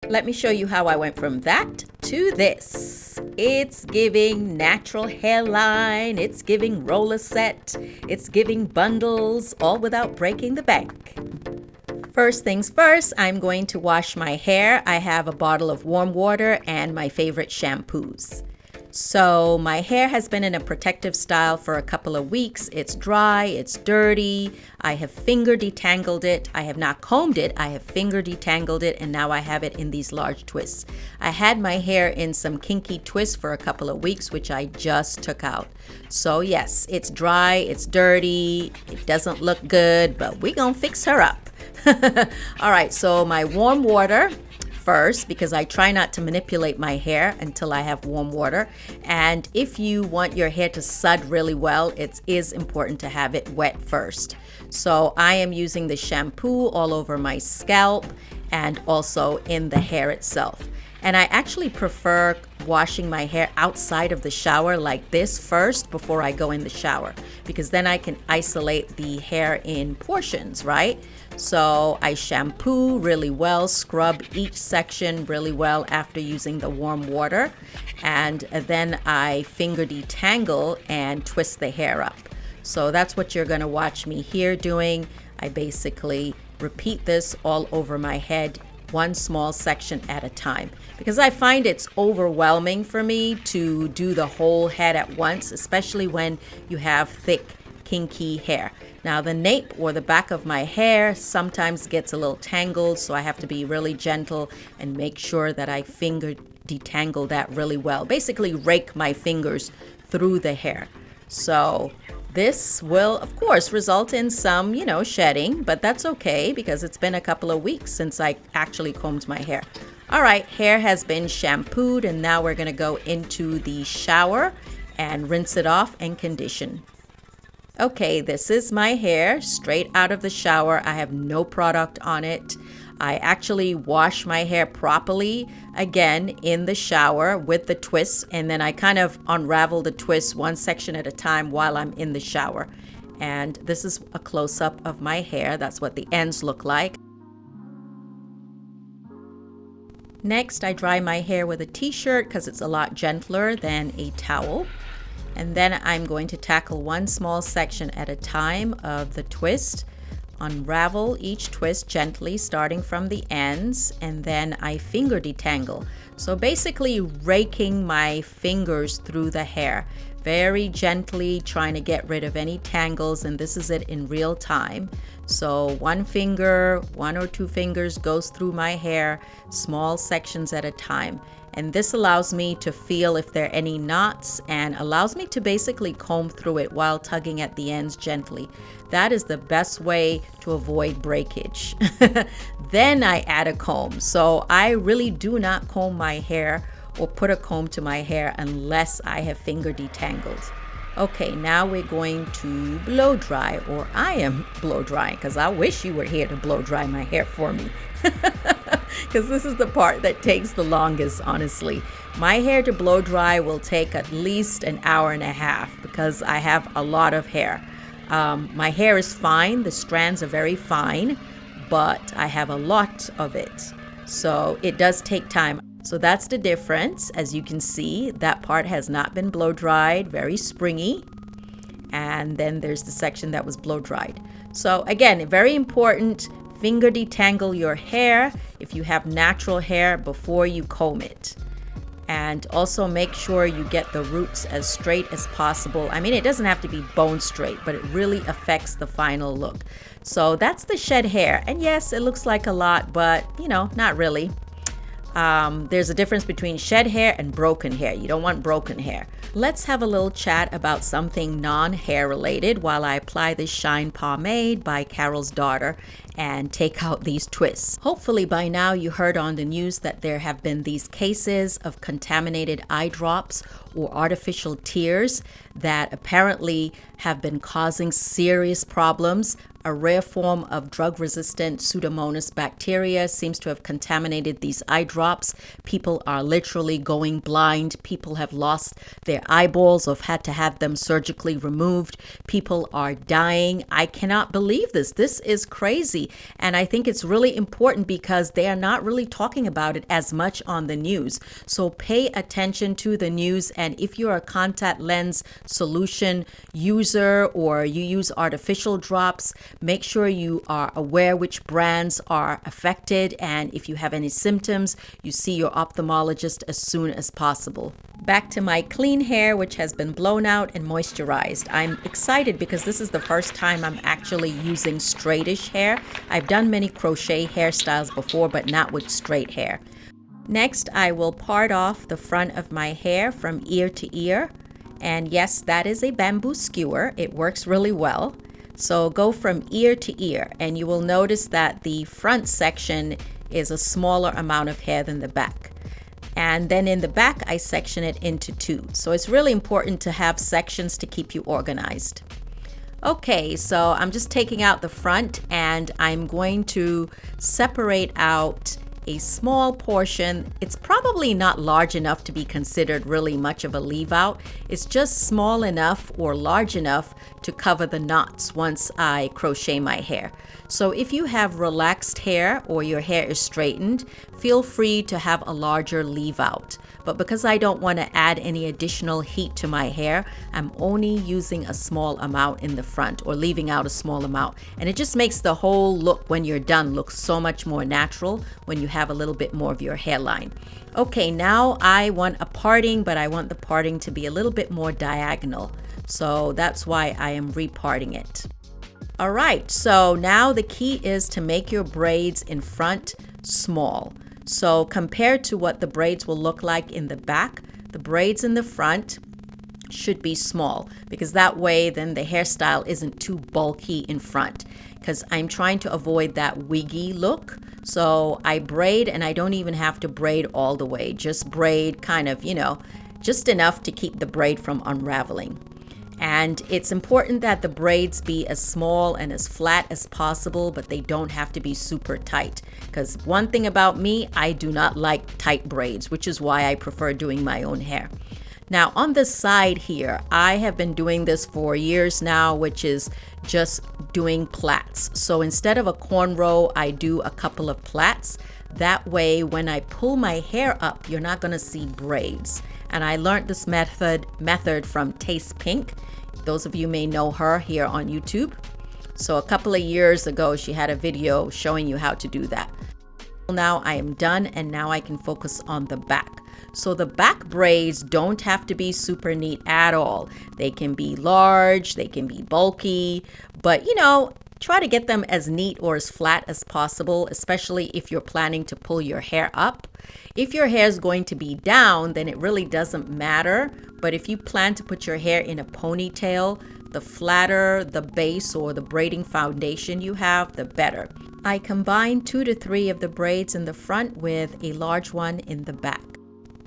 Let me show you how I went from that to this. It's giving natural hairline, it's giving roller set, it's giving bundles, all without breaking the bank. First things first, I'm going to wash my hair. I have a bottle of warm water and my favorite shampoos. So my hair has been in a protective style for a couple of weeks. It's dry, it's dirty. I have finger detangled it. I have not combed it. I have finger detangled it, and now I have it in these large twists. I had my hair in some kinky twists for a couple of weeks, which I just took out. So yes, it's dry, it's dirty, it doesn't look good, but we're gonna fix her up. All right, so my warm water first, because I try not to manipulate my hair until I have warm water. And if you want your hair to sud really well, it is important to have it wet first. So I am using the shampoo all over my scalp and also in the hair itself. And I actually prefer washing my hair outside of the shower like this first before I go in the shower, because then I can isolate the hair in portions, right? So I shampoo really well, scrub each section really well after using the warm water, and then I finger detangle and twist the hair up. So that's what you're going to watch me here doing. I basically repeat this all over my head, one small section at a time, because I find it's overwhelming for me to do the whole head at once, especially when you have thick, kinky hair. Now the nape or the back of my hair sometimes gets a little tangled, so I have to be really gentle and make sure that I finger detangle that really well. Basically rake my fingers through the hair. So this will, of course, result in some, shedding, but that's okay because it's been a couple of weeks since I actually combed my hair. All right, hair has been shampooed, and now we're going to go into the shower and rinse it off and condition. Okay, this is my hair straight out of the shower. I have no product on it. I actually wash my hair properly again in the shower with the twists, and then I kind of unravel the twists one section at a time while I'm in the shower. And this is a close-up of my hair. That's what the ends look like. Next, I dry my hair with a t-shirt because it's a lot gentler than a towel. And then I'm going to tackle one small section at a time of the twist. Unravel each twist gently, starting from the ends, and then I finger detangle. So basically raking my fingers through the hair, very gently trying to get rid of any tangles, and this is it in real time. So one or two fingers goes through my hair, small sections at a time. And this allows me to feel if there are any knots and allows me to basically comb through it while tugging at the ends gently. That is the best way to avoid breakage. Then I add a comb. So I really do not comb my hair or put a comb to my hair unless I have finger detangled. Okay, now we're going to blow dry, or I am blow drying, because I wish you were here to blow dry my hair for me. Because this is the part that takes the longest, honestly. My hair to blow dry will take at least an hour and a half because I have a lot of hair. My hair is fine, the strands are very fine, but I have a lot of it. So it does take time. So that's the difference. As you can see, that part has not been blow dried, very springy. And then there's the section that was blow dried. So again, very important, finger detangle your hair if you have natural hair before you comb it. And also make sure you get the roots as straight as possible. I mean, it doesn't have to be bone straight, but it really affects the final look. So that's the shed hair. And yes, it looks like a lot, but not really. There's a difference between shed hair and broken hair. You don't want broken hair. Let's have a little chat about something non-hair related while I apply this Shine Pomade by Carol's Daughter and take out these twists. Hopefully by now you heard on the news that there have been these cases of contaminated eye drops or artificial tears that apparently have been causing serious problems. A rare form of drug-resistant Pseudomonas bacteria seems to have contaminated these eye drops. People are literally going blind. People have lost their eyeballs or have had to have them surgically removed. People are dying. I cannot believe this. This is crazy. easy. And I think it's really important because they are not really talking about it as much on the news. So pay attention to the news. And if you're a contact lens solution user or you use artificial drops, make sure you are aware which brands are affected. And if you have any symptoms, you see your ophthalmologist as soon as possible. Back to my clean hair, which has been blown out and moisturized. I'm excited because this is the first time I'm actually using straightish hair. I've done many crochet hairstyles before, but not with straight hair. Next, I will part off the front of my hair from ear to ear. And yes, that is a bamboo skewer. It works really well. So go from ear to ear, and you will notice that the front section is a smaller amount of hair than the back. And then in the back, I section it into two. So it's really important to have sections to keep you organized. Okay, so I'm just taking out the front and I'm going to separate out a small portion. It's probably not large enough to be considered really much of a leave out. It's just small enough or large enough to cover the knots once I crochet my hair. So if you have relaxed hair or your hair is straightened, feel free to have a larger leave out. But because I don't want to add any additional heat to my hair, I'm only using a small amount in the front or leaving out a small amount. And it just makes the whole look when you're done look so much more natural when you have a little bit more of your hairline. Okay, now I want a parting, but I want the parting to be a little bit more diagonal. So that's why I am reparting it. All right, so now the key is to make your braids in front small. So compared to what the braids will look like in the back, the braids in the front should be small because that way then the hairstyle isn't too bulky in front, because I'm trying to avoid that wiggy look. So I braid, and I don't even have to braid all the way, just braid kind of, just enough to keep the braid from unraveling. And it's important that the braids be as small and as flat as possible, but they don't have to be super tight. Because one thing about me, I do not like tight braids, which is why I prefer doing my own hair. Now on the side here, I have been doing this for years now, which is just doing plaits. So instead of a cornrow, I do a couple of plaits. That way, when I pull my hair up, you're not gonna see braids. And I learned this method from Taste Pink. Those of you may know her here on YouTube. So a couple of years ago, she had a video showing you how to do that. Now I am done, and now I can focus on the back. So the back braids don't have to be super neat at all. They can be large, they can be bulky, but try to get them as neat or as flat as possible, especially if you're planning to pull your hair up. If your hair is going to be down, then it really doesn't matter. But if you plan to put your hair in a ponytail, the flatter the base or the braiding foundation you have, the better. I combine 2 to 3 of the braids in the front with a large one in the back.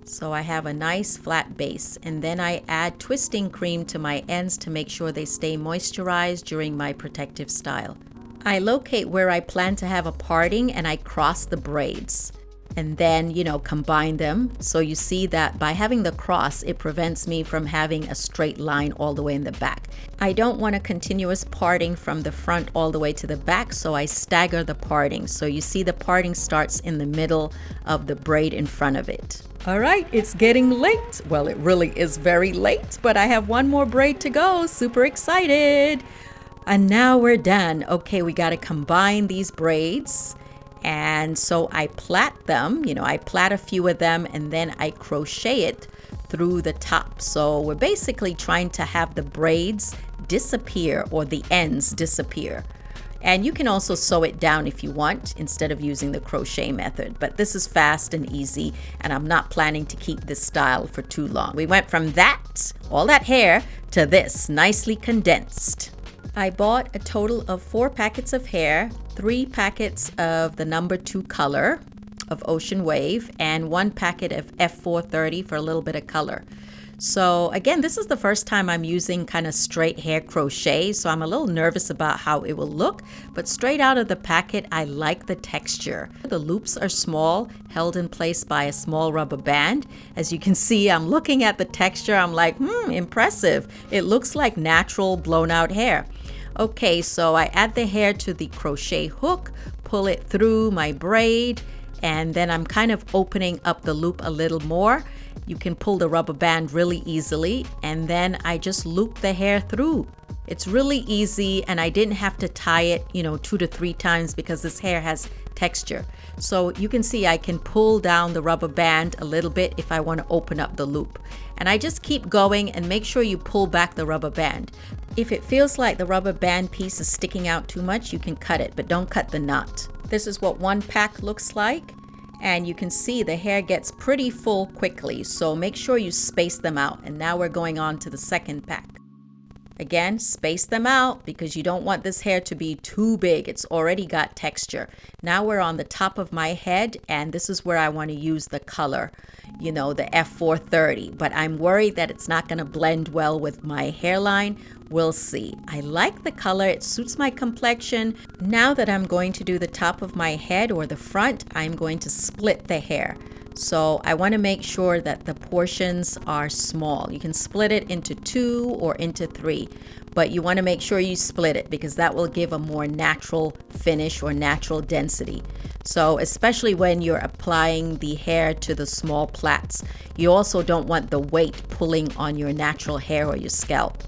So I have a nice flat base, and then I add twisting cream to my ends to make sure they stay moisturized during my protective style. I locate where I plan to have a parting and I cross the braids and then, combine them. So you see that by having the cross, it prevents me from having a straight line all the way in the back. I don't want a continuous parting from the front all the way to the back, so I stagger the parting. So you see the parting starts in the middle of the braid in front of it. All right, it's getting late. Well, it really is very late, but I have one more braid to go. Super excited. And now we're done. Okay, we got to combine these braids. And so I plait them, I plait a few of them, and then I crochet it through the top. So we're basically trying to have the braids disappear or the ends disappear. And you can also sew it down if you want instead of using the crochet method. But this is fast and easy, and I'm not planning to keep this style for too long. We went from all that hair, to this, nicely condensed. I bought a total of 4 packets of hair, 3 packets of the number 2 color of Ocean Wave, and 1 packet of F430 for a little bit of color. So again, this is the first time I'm using kind of straight hair crochet, so I'm a little nervous about how it will look, but straight out of the packet, I like the texture. The loops are small, held in place by a small rubber band. As you can see, I'm looking at the texture, I'm like, impressive. It looks like natural blown out hair. Okay, so I add the hair to the crochet hook, pull it through my braid, and then I'm kind of opening up the loop a little more. You can pull the rubber band really easily, and then I just loop the hair through. It's really easy, and I didn't have to tie it, 2 to 3 times because this hair has texture. So you can see I can pull down the rubber band a little bit if I want to open up the loop. And I just keep going, and make sure you pull back the rubber band. If it feels like the rubber band piece is sticking out too much, you can cut it, but don't cut the knot. This is what one pack looks like. And you can see the hair gets pretty full quickly, so make sure you space them out. And now we're going on to the second pack. Again, space them out because you don't want this hair to be too big. It's already got texture. Now we're on the top of my head, and this is where I want to use the color, the F430. But I'm worried that it's not going to blend well with my hairline. We'll see. I like the color. It suits my complexion. Now that I'm going to do the top of my head or the front, I'm going to split the hair. So I want to make sure that the portions are small. You can split it into 2 or into 3, but you want to make sure you split it because that will give a more natural finish or natural density. So especially when you're applying the hair to the small plaits, you also don't want the weight pulling on your natural hair or your scalp.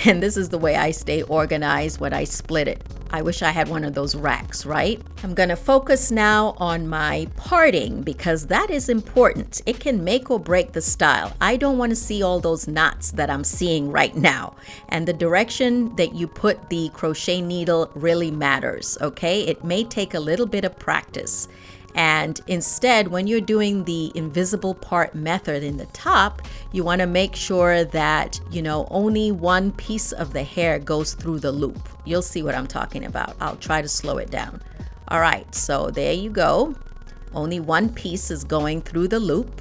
And this is the way I stay organized when I split it. I wish I had one of those racks, right? I'm going to focus now on my parting because that is important. It can make or break the style. I don't want to see all those knots that I'm seeing right now. And the direction that you put the crochet needle really matters, okay? It may take a little bit of practice. And instead, when you're doing the invisible part method in the top, you want to make sure that, only one piece of the hair goes through the loop. You'll see what I'm talking about. I'll try to slow it down. All right, so there you go. Only one piece is going through the loop.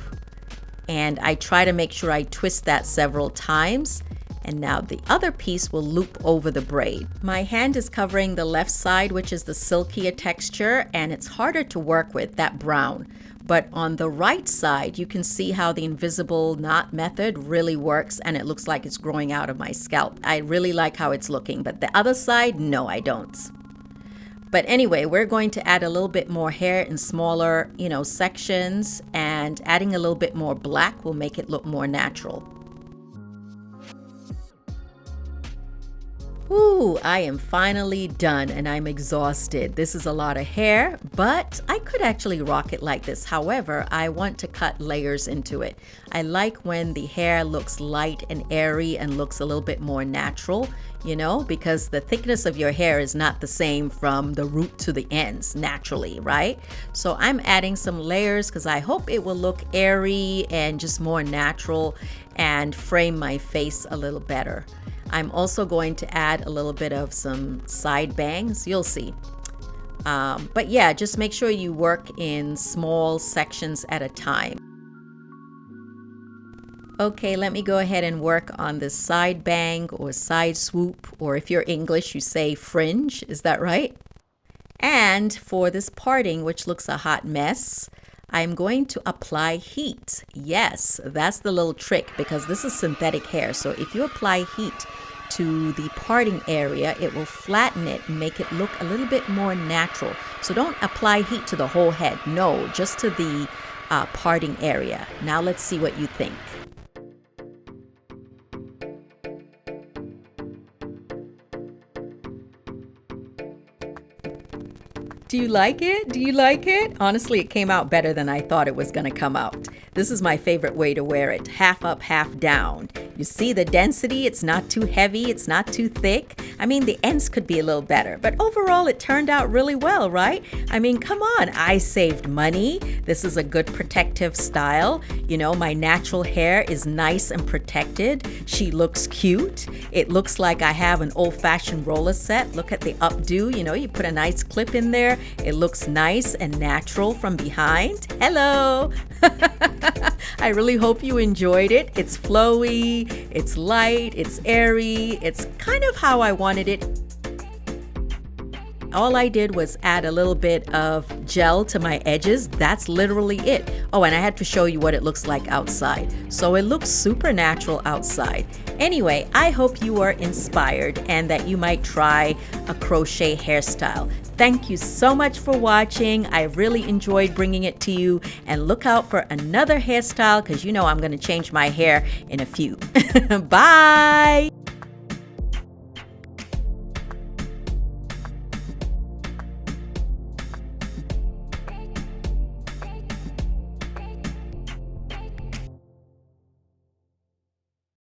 And I try to make sure I twist that several times. And now the other piece will loop over the braid. My hand is covering the left side, which is the silkier texture, and it's harder to work with, that brown. But on the right side, you can see how the invisible knot method really works, and it looks like it's growing out of my scalp. I really like how it's looking, but the other side, no, I don't. But anyway, we're going to add a little bit more hair in smaller, sections, and adding a little bit more black will make it look more natural. Ooh, I am finally done and I'm exhausted. This is a lot of hair, but I could actually rock it like this. However, I want to cut layers into it. I like when the hair looks light and airy and looks a little bit more natural, because the thickness of your hair is not the same from the root to the ends naturally, right? So I'm adding some layers because I hope it will look airy and just more natural and frame my face a little better. I'm also going to add a little bit of some side bangs. You'll see. But yeah, just make sure you work in small sections at a time. Okay, let me go ahead and work on this side bang or side swoop, or if you're English, you say fringe. Is that right? And for this parting, which looks a hot mess, I'm going to apply heat. Yes, that's the little trick because this is synthetic hair. So if you apply heat to the parting area, it will flatten it and make it look a little bit more natural. So don't apply heat to the whole head. No, just to the parting area. Now let's see what you think. Do you like it? Do you like it? Honestly, it came out better than I thought it was going to come out. This is my favorite way to wear it. Half up, half down. You see the density? It's not too heavy. It's not too thick. I mean, the ends could be a little better, but overall it turned out really well, right? I mean, come on. I saved money. This is a good protective style. My natural hair is nice and protected. She looks cute. It looks like I have an old-fashioned roller set. Look at the updo. You put a nice clip in there. It looks nice and natural from behind. Hello! I really hope you enjoyed it. It's flowy, it's light, it's airy. It's kind of how I wanted it. All I did was add a little bit of gel to my edges. That's literally it. Oh, and I had to show you what it looks like outside. So it looks super natural outside. Anyway, I hope you are inspired and that you might try a crochet hairstyle. Thank you so much for watching. I really enjoyed bringing it to you, and look out for another hairstyle because you know I'm going to change my hair in a few. Bye!